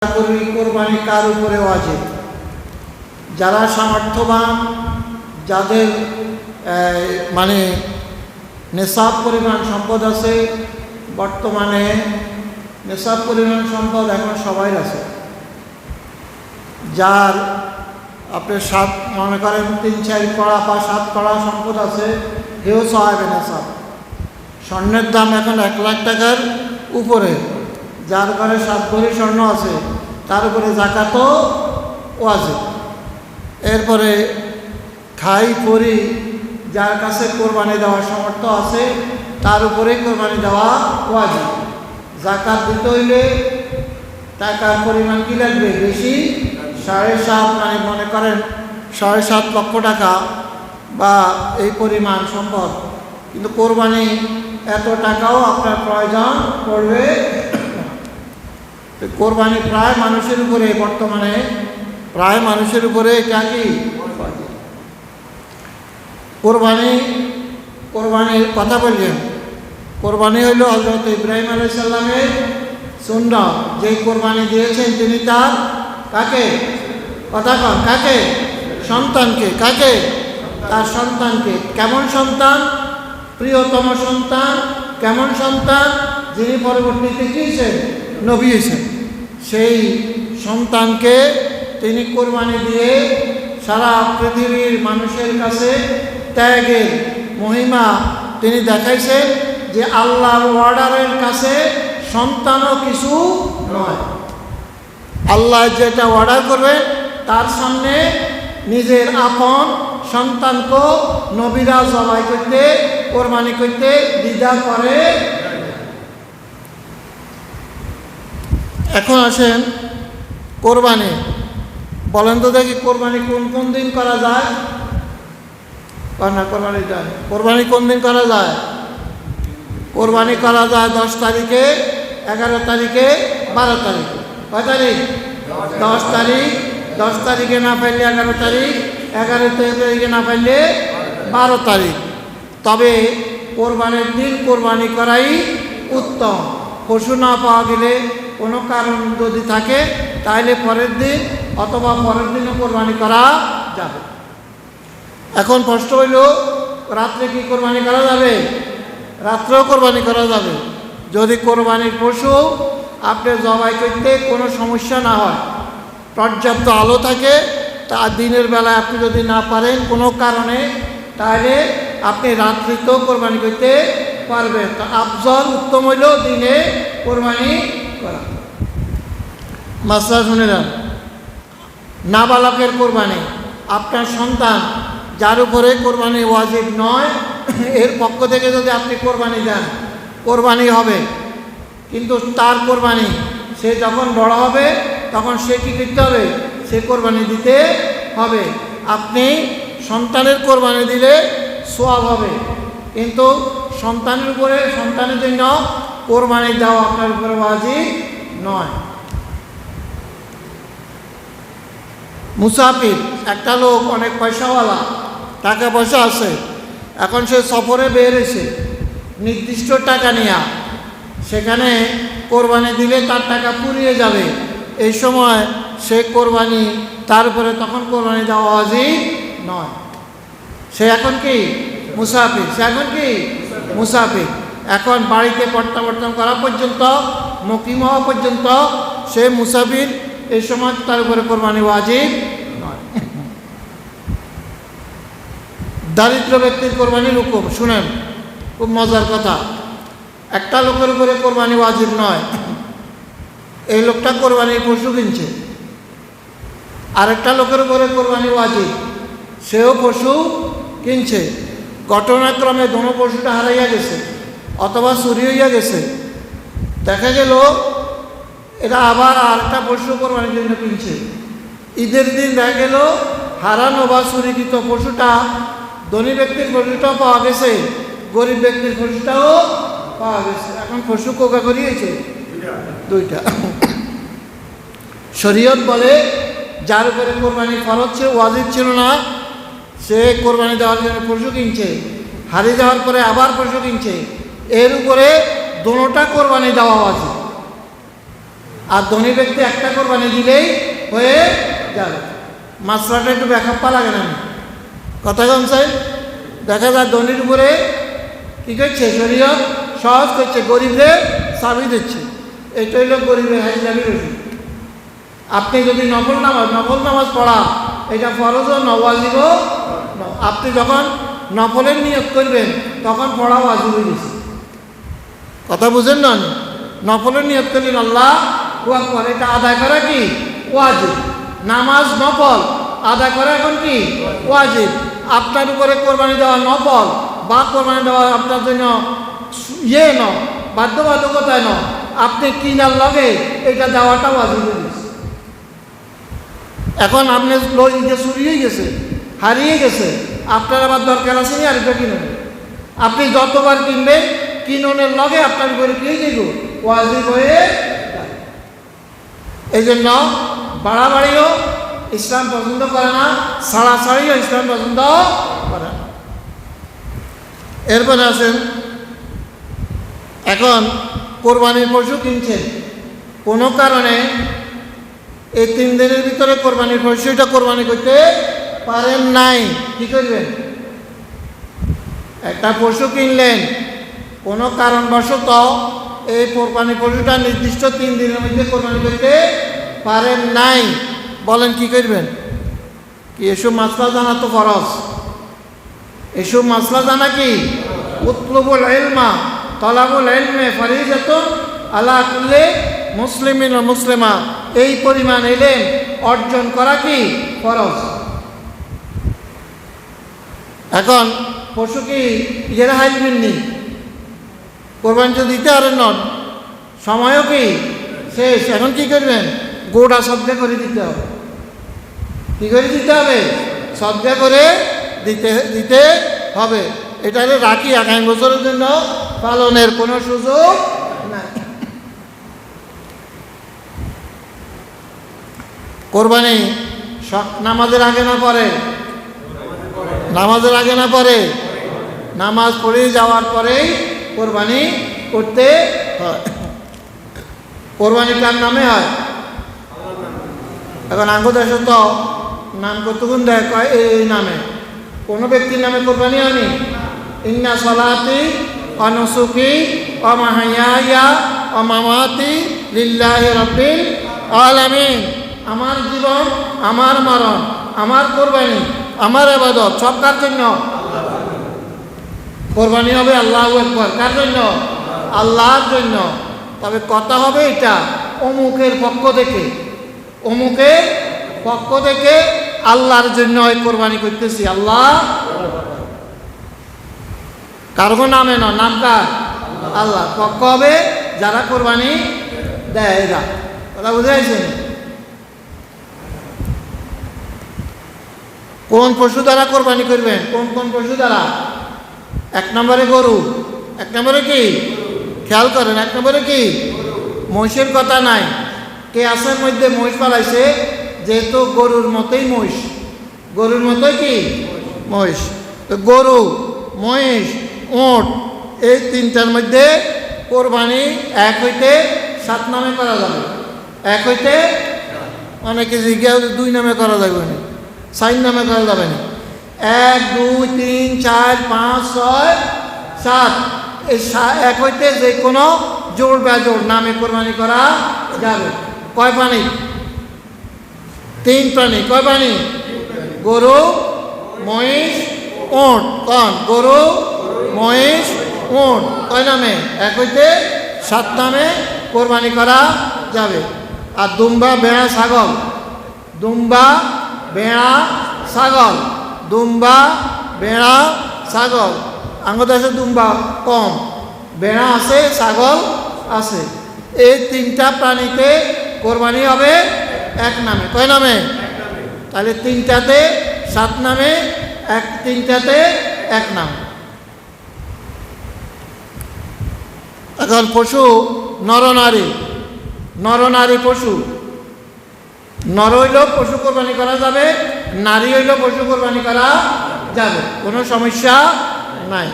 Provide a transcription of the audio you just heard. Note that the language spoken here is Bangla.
কোরবানি কার উপরে ওয়াজিব? যারা সামর্থ্যবান, যাদের মানে নেশাব পরিমাণ সম্পদ আছে, বর্তমানে নেশাব পরিমাণ সম্পদ এখন সবাই আছে। যার আপনি মনে করেন 3-4 কড়া বা 7 কড়া সম্পদ আছে, হেও সাহেবে নেশাব। স্বর্ণের দাম এখন 1 লাখ টাকার উপরে। যার ঘরে 7 ভরি স্বর্ণ আছে তার উপরে যাকাতও ওয়াজিব। এরপরে খাই পরি যার কাছে কোরবানি দেওয়ার সামর্থ্য আছে তার উপরে কোরবানি দেওয়া ওয়াজিব। যাকাত দিতে হইলে টাকার পরিমাণ কি লাগবে? বেশি, 7.5 মানে মনে করেন 7.5 লক্ষ টাকা বা এই পরিমাণ সম্পদ। কিন্তু কোরবানি এত টাকাও আপনার প্রয়োজন পড়বে। কোরবানি প্রায় মানুষের উপরে, বর্তমানে প্রায় মানুষের উপরে এটা কি কোরবানির কথা বললেন। কোরবানি হইল হযরত ইব্রাহিম আলাইহিস সালামের সুন্নাত। যেই কোরবানি দিয়েছেন তিনি তার কাকে? কথা কন, কাকে? সন্তানকে। কাকে? তার সন্তানকে। কেমন সন্তান? প্রিয়তম সন্তান। কেমন সন্তান? যিনি পরবর্তীতে কি হয়েছেন? নবী হয়েছেন। সেই সন্তানকে তিনি কোরবানি দিয়ে সারা পৃথিবীর মানুষের কাছে ত্যাগের মহিমা তিনি দেখাইছেন যে আল্লাহর অর্ডারের কাছে সন্তানও কিছু নয়। আল্লাহ যেটা অর্ডার করবেন তার সামনে নিজের আপন সন্তানকে নবীরা জবাই করতে, কোরবানি করতে দ্বিধা করে। এখন আসেন কোরবানি। বলেন তো দেখি কোরবানি কোন কোন দিন করা যায়? না, কোরবানি যায়। কোরবানি কোন দিন করা যায়? কোরবানি করা যায় 10 তারিখে, 11 তারিখে, 12 তারিখে। কয় তারিখ? 10 তারিখ। 10 তারিখে না পাইলে 11 তারিখ, 11 তারিখে না পাইলে 12 তারিখ। তবে কোরবানির দিন কোরবানি করাই উত্তম। পশু না পাওয়া গেলে কোনো কারণ যদি থাকে তাহলে পরের দিন অথবা পরের দিনও কোরবানি করা যাবে। এখন প্রশ্ন হইল, রাত্রে কি কোরবানি করা যাবে? রাত্রেও কোরবানি করা যাবে যদি কোরবানির পশু আপনি জবাই করতে কোনো সমস্যা না হয়, পর্যাপ্ত আলো থাকে। তা দিনের বেলায় আপনি যদি না পারেন কোনো কারণে, তাহলে আপনি রাত্রিতেও কোরবানি করতে পারবেন। তো আফজল উত্তম হইল দিনে কোরবানি করা। মাসলা শুনিলাম, নাবালকের কোরবানি। আপনার সন্তান যার উপরে কোরবানি ওয়াজিব নয়, এর পক্ষ থেকে যদি আপনি কোরবানি দেন, কোরবানি হবে। কিন্তু তার কোরবানি সে যখন বড় হবে তখন সে কী করতে হবে? সে কোরবানি দিতে হবে। আপনি সন্তানের কোরবানি দিলে সওয়াব হবে, কিন্তু সন্তানের উপরে, সন্তানের জন্য কোরবানি দেওয়া আপনার উপরে ওয়াজিব নয়। মুসাফির, একটা লোক অনেক পয়সাওয়ালা, টাকা পয়সা আছে, এখন সে সফরে বের হয়েছে নির্দিষ্ট টাকা নিয়ে, সেখানে কোরবানি দিলে তার টাকা ফুরিয়ে যাবে। এই সময় সে কোরবানি, তার উপরে তখন কোরবানি দেওয়া ওয়াজিব নয়। সে এখন কি? মুসাফির। সে এখন কি? মুসাফির। এখন বাড়িতে প্রত্যাবর্তন করা পর্যন্ত, মুকিম হওয়া পর্যন্ত সে মুসাফির। এই সময় তার উপরে কোরবানি ওয়াজিব নয়। দারিদ্র ব্যক্তির কোরবানির হুকুম শুনেন, খুব মজার কথা। একটা লোকের উপরে কোরবানি ওয়াজিব নয়, এই লোকটা কোরবানির পশু কিনছে। আরেকটা লোকের উপরে কোরবানি ওয়াজিব, সেও পশু কিনছে। ঘটনাক্রমে দোনো পশুটা হারাইয়া গেছে অথবা চুরি হইয়া গেছে। দেখা গেল এরা আবার আরেকটা পশু কোরবানির জন্য কিনছে। ঈদের দিন দেখা গেল হারানো বা চুরিকৃত পশুটা, ধনী ব্যক্তির পশুটাও পাওয়া গেছে, গরিব ব্যক্তির পশুটাও পাওয়া গেছে। এখন পশু কোকা করিয়েছে দুইটা। শরীয়ত বলে যার উপরে কোরবানি ফরজ ছিল, ওয়াজিব ছিল না, সে কোরবানি দেওয়ার জন্য পশু কিনছে, হারিয়ে যাওয়ার পরে আবার পশু কিনছে, এর উপরে দোনোটা কোরবানি দেওয়া ওয়াজিব। আর ধনী ব্যক্তি একটা কোরবানি দিলেই হয়ে যাবে। মাসলাটা একটু ব্যাখ্যা লাগে না, কথা কম চাই। দেখা যায় ধনীর উপরে কী করছে, শরীয়ত সহজ করছে, গরিবদের চাবি দিচ্ছে। এটা হইল গরিবের হাজিরাবির ওষুধ। আপনি যদি নফল নামাজ পড়া, এটা ফরজও নওয়াজিব। আপনি যখন নফলের নিয়ত করবেন তখন পড়া ওয়াজিব হয়ে গেছে, কথা বুঝেন না? নফলের নিয়ত করলেন আল্লাহ আকবার, এটা আদায় করা কি ওয়াজিব। নামাজ নফল, আদায় করা এখন কি ওয়াজিব। আপনার উপরে কোরবানি দেওয়া নফল বা কোরবানি দেওয়া আপনার জন্য বাধ্যবাধকতায় নয়, আপনি কিনার লগে এটা দেওয়াটা ওয়াজিব হয়ে গেছে। এখন আপনি যে চুরি হয়ে গেছে, হারিয়ে গেছে, আপনার আবার দরকার আছে নি আরেকটা কিনুন। আপনি যতবার কিনবেন কিনুনের লগে আপনার উপরে কি হয়ে যাব, ওয়াজিব হয়ে। এই জন্য বাড়াবাড়িও ইসলাম পছন্দ করে না, ছাড়াছাড়িও ইসলাম পছন্দ করে না। এরপরে আছেন, এখন কোরবানির পশু কিনছেন, কোনো কারণে এই 3 দিনের ভিতরে কোরবানির পশুটা কোরবানি করতে পারেন নাই, কি করবেন? একটা পশু কিনলেন, কোনো কারণবশত এই কোরবানি পশুটা নির্দিষ্ট 3 দিনের মধ্যে কোরবানি করতে পারেন নাই, বলেন কি করবেন? কি এসব মাসলা জানা তো ফরজ, এসব মাসলা জানা কি উতলুবুল ইলমা তলাবুল ইলমে ফরিজাতুন আলা কুল্লি মুসলিমিন ওয়া মুসলিমা। এই পরিমাণ ইলম অর্জন করা কি ফরজ। এখন পশু কি ইজারা হাইজবেননি, কোরবানি তো দিতে পারেন নন, সময়ও কি শেষ। এখন কি করবেন? গোটা সদ্গা করে দিতে হবে। কি করে দিতে হবে? সদ্গা করে দিতে হবে। এটা রাখি আগামী বছরের জন্য পালনের কোনো সুযোগ নাই। কোরবানি নামাজের আগে না পরে, নামাজের আগে না পরে, নামাজ পড়ে যাওয়ার পরেই কোরবানি করতে হয়। কোরবানি কার নামে হয়? এখন আঙ্গুদেশ তো নাম কতগুণ দেয়, কয় এই নামে। কোনো ব্যক্তির নামে কোরবানি হয়নি। ইন্না সলাতি ওয়া নুসুকি ওয়া মাহইয়ায়া ওয়া মামাতি লিল্লাহি রাব্বিল আলামিন। আমার জীবন, আমার মরণ, আমার কোরবানি, আমার ইবাদত সব কার জন্য? কোরবানি হবে আল্লাহু আকবার। কার জন্য? আল্লাহর জন্য। তবে কথা হবে এটা অমুকের পক্ষ থেকে, অমুকের পক্ষ থেকে আল্লাহর জন্য কোরবানি করতেছি। আল্লাহ কারো নামে না, নাম কার? আল্লাহ। পক্ষ হবে যারা কোরবানি দেয়, এরা। কথা বুঝে আসছেন? কোন পশু দ্বারা কোরবানি করবেন? কোন কোন পশু দ্বারা? 1 নম্বরে গরু। 1 নম্বরে কি? খেয়াল করেন, 1 নম্বরে কি? মহিষের কথা নাই। কে আসের মধ্যে মহিষ পালাইছে, যেহেতু গরুর মতোই মহিষ, গরুর মতোই কি মহিষ। তো গরু, মহিষ, উট, এই 3টার মধ্যে কোরবানি 1 হইতে 7 নামে করা যাবে। 1 হইতে অনেকে জিজ্ঞাসা 2 নামে করা যাবে না, 4 নামে করা যাবে না। 1, 2, 3, 4, 5, 6, 7 এই 1 হইতে যে কোনো জোড় বেজোড় নামে কোরবানি করা যাবে। কয় প্রাণী? 3 প্রাণী। কয় প্রাণী? গরু, মহিষ, উট। কন? গরু, মহিষ, উট। কয় নামে? 1 হইতে 7 নামে কোরবানি করা যাবে। আর দুম্বা, ভেড়া, ছাগল, দুম্বা, ভেড়া, ছাগল, দুম্বা, ভেড়া, ছাগল। আঙ্গদেশে দুম্বা কম, ভেড়া আছে, ছাগল আছে। এই 3টা প্রাণীতে কোরবানি হবে 1 নামে। কয় নামে? তাহলে 3টাতে 7 নামে, 3টাতে 1 নাম। এখন পশু নরনারী, নরনারী পশু। নর হইলেও পশু কোরবানি করা যাবে, নারী হইলেও পশু কোরবানি করা যাবে, কোনো সমস্যা নাই।